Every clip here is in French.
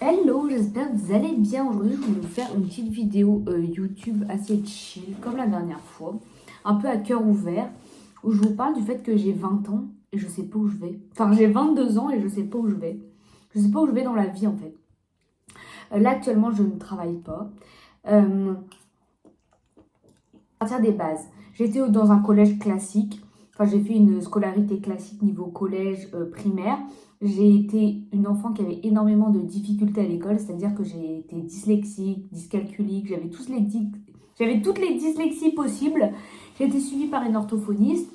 Hello, j'espère que vous allez bien. Aujourd'hui, je vais vous faire une petite vidéo YouTube assez chill, comme la dernière fois, un peu à cœur ouvert, où je vous parle du fait que j'ai 20 ans et je sais pas où je vais. Enfin, j'ai 22 ans et je sais pas où je vais. Je sais pas où je vais dans la vie, en fait. Là, actuellement, je ne travaille pas. À partir des bases, j'étais dans un collège classique. Enfin, j'ai fait une scolarité classique niveau collège primaire. J'ai été une enfant qui avait énormément de difficultés à l'école, c'est-à-dire que j'ai été dyslexique, dyscalculique, j'avais toutes les dyslexies possibles. J'ai été suivie par une orthophoniste.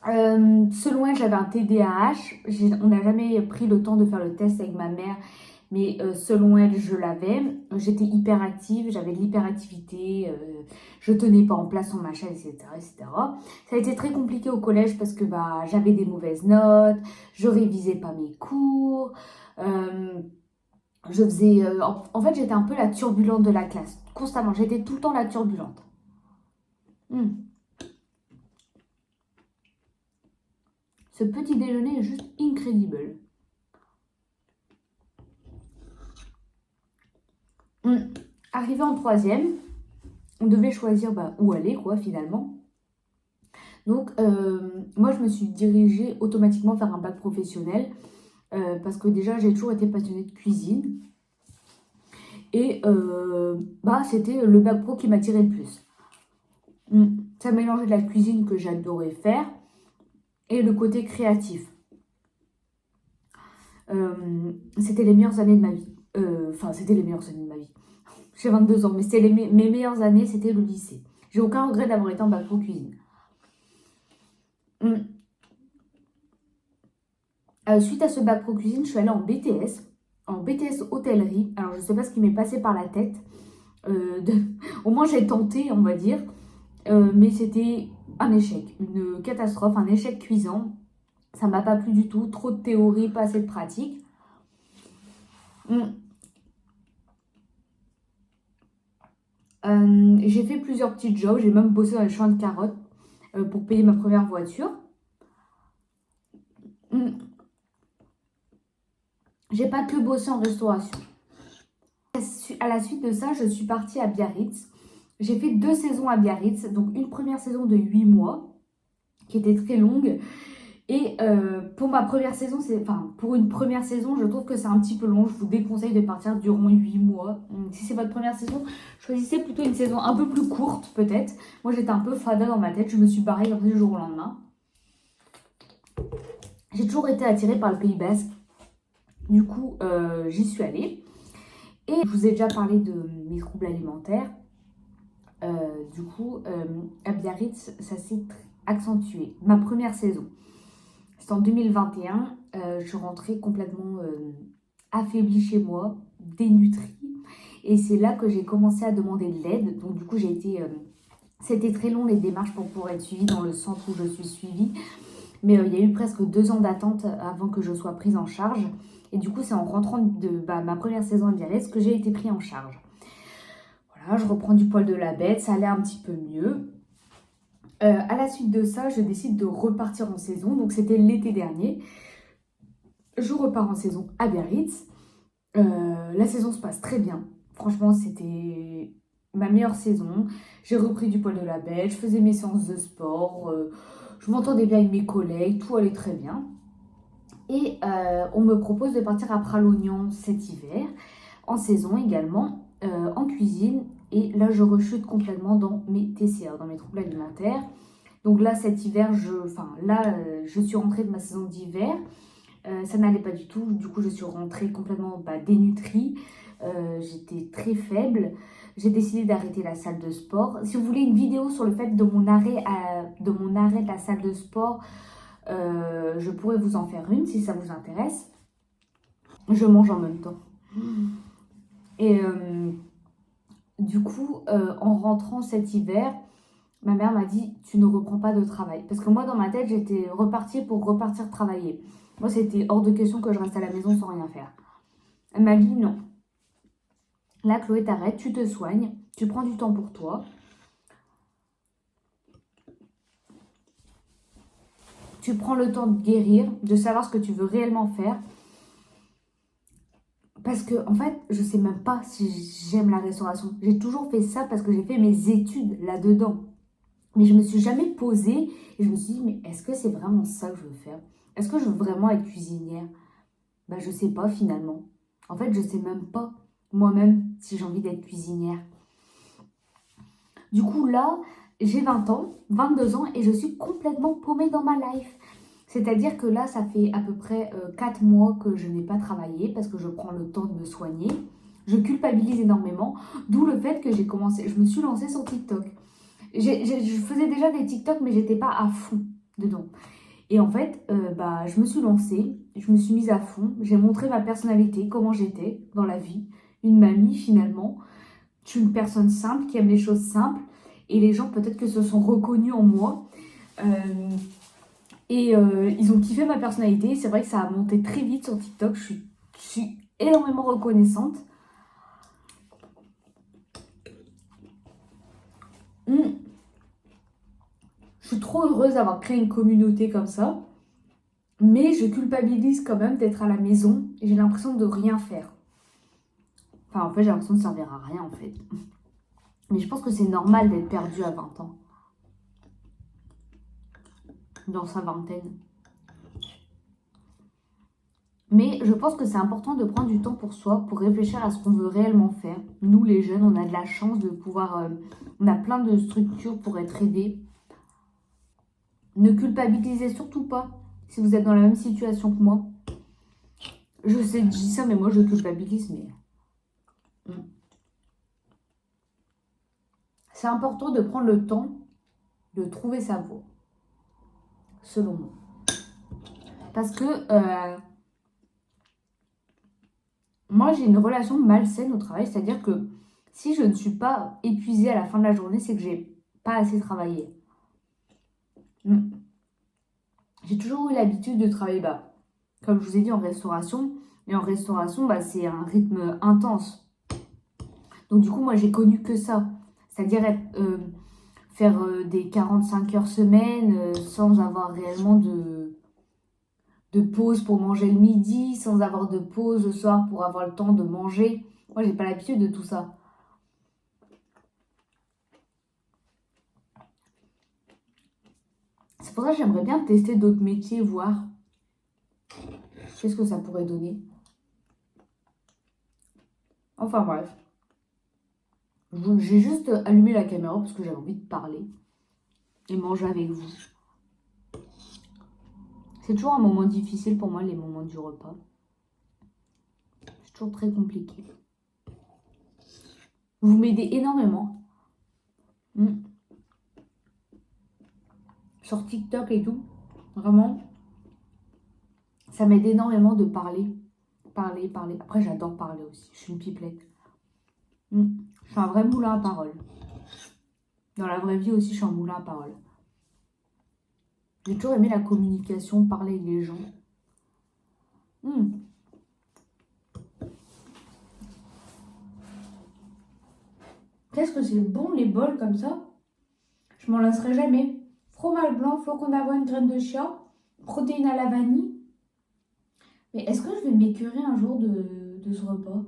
Selon elle, j'avais un TDAH. On n'a jamais pris le temps de faire le test avec ma mère, mais selon elle, je l'avais. J'étais hyperactive, j'avais de l'hyperactivité, je tenais pas en place son machin, etc., etc. Ça a été très compliqué au collège parce que j'avais des mauvaises notes, je révisais pas mes cours, je faisais... en fait, j'étais un peu la turbulente de la classe, constamment. J'étais tout le temps la turbulente. Ce petit déjeuner est juste incredible. Arrivé en troisième, on devait choisir où aller, quoi, finalement. Donc, moi, je me suis dirigée automatiquement vers un bac professionnel parce que déjà, j'ai toujours été passionnée de cuisine. Et c'était le bac pro qui m'attirait le plus. Ça mélangeait de la cuisine que j'adorais faire et le côté créatif. C'était les meilleures années de ma vie. C'était les meilleures années de ma vie. J'ai 22 ans, mais c'était mes meilleures années, c'était le lycée. J'ai aucun regret d'avoir été en bac pro cuisine. Suite à ce bac pro cuisine, je suis allée en BTS hôtellerie. Alors, je ne sais pas ce qui m'est passé par la tête. Au moins, j'ai tenté, on va dire. Mais c'était un échec, une catastrophe, un échec cuisant. Ça m'a pas plu du tout. Trop de théorie, pas assez de pratique. J'ai fait plusieurs petits jobs. J'ai même bossé dans les champs de carottes pour payer ma première voiture. J'ai pas que bossé en restauration. À la suite de ça, je suis partie à Biarritz. J'ai fait 2 saisons à Biarritz. Donc une première saison de 8 mois, qui était très longue. Et pour une première saison, je trouve que c'est un petit peu long. Je vous déconseille de partir durant 8 mois. Si c'est votre première saison, choisissez plutôt une saison un peu plus courte, peut-être. Moi, j'étais un peu fada dans ma tête. Je me suis barrée comme ça du jour au lendemain. J'ai toujours été attirée par le Pays Basque. Du coup, j'y suis allée. Et je vous ai déjà parlé de mes troubles alimentaires. À Biarritz, ça s'est accentué. Ma première saison. C'est en 2021, je suis rentrée complètement affaiblie chez moi, dénutrie. Et c'est là que j'ai commencé à demander de l'aide. Donc du coup, c'était très long les démarches pour pouvoir être suivie dans le centre où je suis suivie. Mais il y a eu presque 2 ans d'attente avant que je sois prise en charge. Et du coup, c'est en rentrant de ma première saison à Biarritz que j'ai été prise en charge. Voilà, je reprends du poil de la bête, ça allait un petit peu mieux. À la suite de ça, je décide de repartir en saison. Donc c'était l'été dernier. Je repars en saison à Biarritz. La saison se passe très bien. Franchement, c'était ma meilleure saison. J'ai repris du poil de la bête, je faisais mes séances de sport, je m'entendais bien avec mes collègues, tout allait très bien. Et on me propose de partir à Pralognan cet hiver, en saison également, en cuisine. Et là, je rechute complètement dans mes TCA, dans mes troubles alimentaires. Donc là, cet hiver, je suis rentrée de ma saison d'hiver. Ça n'allait pas du tout. Du coup, je suis rentrée complètement dénutrie. J'étais très faible. J'ai décidé d'arrêter la salle de sport. Si vous voulez une vidéo sur le fait de mon arrêt de la salle de sport, je pourrais vous en faire une si ça vous intéresse. Je mange en même temps. Et du coup, en rentrant cet hiver, ma mère m'a dit « Tu ne reprends pas de travail ». Parce que moi, dans ma tête, j'étais repartie pour repartir travailler. Moi, c'était hors de question que je reste à la maison sans rien faire. Elle m'a dit « Non. Là, Chloé, t'arrêtes, tu te soignes, tu prends du temps pour toi. Tu prends le temps de guérir, de savoir ce que tu veux réellement faire. Parce que, en fait, je sais même pas si j'aime la restauration. J'ai toujours fait ça parce que j'ai fait mes études là-dedans. Mais je me suis jamais posée et je me suis dit, mais est-ce que c'est vraiment ça que je veux faire? Est-ce que je veux vraiment être cuisinière? Bah, je sais pas finalement. En fait, je sais même pas moi-même si j'ai envie d'être cuisinière. Du coup, là, j'ai 20 ans, 22 ans et je suis complètement paumée dans ma life. C'est-à-dire que là, ça fait à peu près 4 mois que je n'ai pas travaillé parce que je prends le temps de me soigner. Je culpabilise énormément, d'où le fait que je me suis lancée sur TikTok. Je faisais déjà des TikTok, mais j'étais pas à fond dedans. Et en fait, bah, je me suis lancée, je me suis mise à fond, j'ai montré ma personnalité, comment j'étais dans la vie, une mamie finalement. Je suis une personne simple qui aime les choses simples et les gens peut-être que se sont reconnus en moi. Euh, ils ont kiffé ma personnalité. C'est vrai que ça a monté très vite sur TikTok. Je suis énormément reconnaissante. Hmm. Je suis trop heureuse d'avoir créé une communauté comme ça. Mais je culpabilise quand même d'être à la maison et j'ai l'impression de rien faire. Enfin, en fait, j'ai l'impression de servir à rien en fait. Mais je pense que c'est normal d'être perdu à 20 ans, dans sa vingtaine. Mais je pense que c'est important de prendre du temps pour soi, pour réfléchir à ce qu'on veut réellement faire. Nous, les jeunes, on a de la chance de pouvoir... on a plein de structures pour être aidés. Ne culpabilisez surtout pas si vous êtes dans la même situation que moi. Je sais, je dis ça, mais moi, je culpabilise. Mais c'est important de prendre le temps de trouver sa voie, selon moi. Parce que moi, j'ai une relation malsaine au travail. C'est-à-dire que si je ne suis pas épuisée à la fin de la journée, c'est que j'ai pas assez travaillé. J'ai toujours eu l'habitude de travailler, bah, comme je vous ai dit, en restauration. Et en restauration, bah, c'est un rythme intense. Donc du coup, moi, j'ai connu que ça. C'est-à-dire faire des 45 heures semaine sans avoir réellement de pause pour manger le midi, sans avoir de pause le soir pour avoir le temps de manger. Moi, j'ai pas l'habitude de tout ça. C'est pour ça que j'aimerais bien tester d'autres métiers, voir qu'est-ce que ça pourrait donner. Enfin bref, j'ai juste allumé la caméra parce que j'avais envie de parler et manger avec vous. C'est toujours un moment difficile pour moi, les moments du repas. C'est toujours très compliqué. Vous m'aidez énormément. Sur TikTok et tout. Vraiment, ça m'aide énormément de parler. Parler, parler. Après, j'adore parler aussi. Je suis une pipelette. Je suis un vrai moulin à parole. Dans la vraie vie aussi, je suis un moulin à parole. J'ai toujours aimé la communication, parler avec les gens. Qu'est-ce que c'est bon les bols comme ça? Je m'en lasserai jamais. Fromage blanc, flocon d'avoine, graines de chia, protéines à la vanille. Mais est-ce que je vais m'écœurer un jour de ce repas?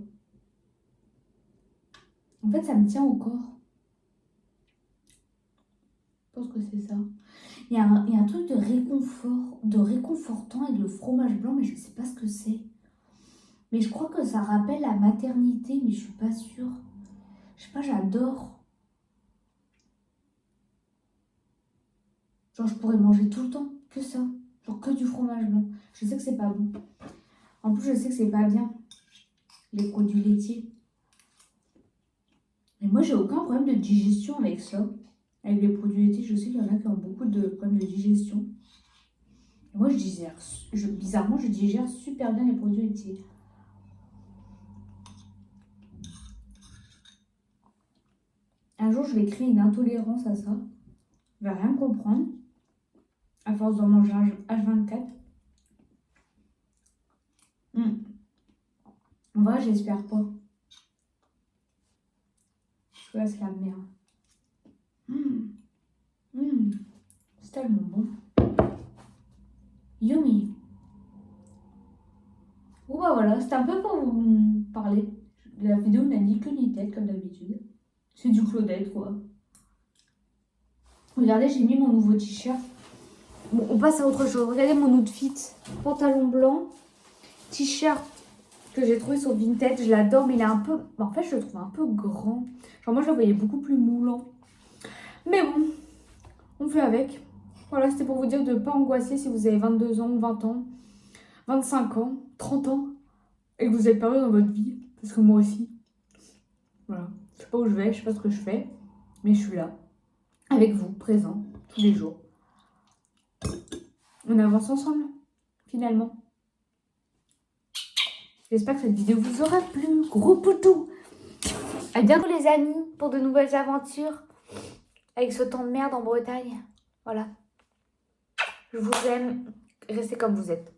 En fait, ça me tient au corps. Je pense que c'est ça. Il y a un truc de réconfortant avec le fromage blanc, mais je ne sais pas ce que c'est. Mais je crois que ça rappelle la maternité, mais je suis pas sûre. Je sais pas, j'adore. Genre, je pourrais manger tout le temps, que ça. Genre, que du fromage blanc. Je sais que c'est pas bon. En plus, je sais que c'est pas bien, les produits laitiers. Et moi, j'ai aucun problème de digestion avec ça. Avec les produits laitiers, je sais qu'il y en a qui ont beaucoup de problèmes de digestion. Et moi, bizarrement, je digère super bien les produits laitiers. Un jour, je vais créer une intolérance à ça. Je vais rien comprendre. À force d'en manger H24. En vrai, j'espère pas. Je vois, c'est la merde. C'est tellement bon. Yummy. Bon bah voilà, c'était un peu pour vous parler. La vidéo n'a ni queue ni tête, comme d'habitude. C'est du Claudette, quoi. Regardez, j'ai mis mon nouveau t-shirt. Bon, on passe à autre chose. Regardez mon outfit. Pantalon blanc, t-shirt que j'ai trouvé sur Vinted. Je l'adore, mais il est un peu... En fait, je le trouve un peu grand. Genre, moi, je le voyais beaucoup plus moulant. Mais bon, on fait avec. Voilà, c'était pour vous dire de ne pas angoisser si vous avez 22 ans, 20 ans, 25 ans, 30 ans et que vous êtes perdu dans votre vie. Parce que moi aussi. Voilà. Je sais pas où je vais, je sais pas ce que je fais. Mais je suis là. Avec vous, présent, tous les jours. On avance ensemble, finalement. J'espère que cette vidéo vous aura plu. Gros poutou. À bientôt les amis pour de nouvelles aventures. Avec ce temps de merde en Bretagne. Voilà. Je vous aime. Restez comme vous êtes.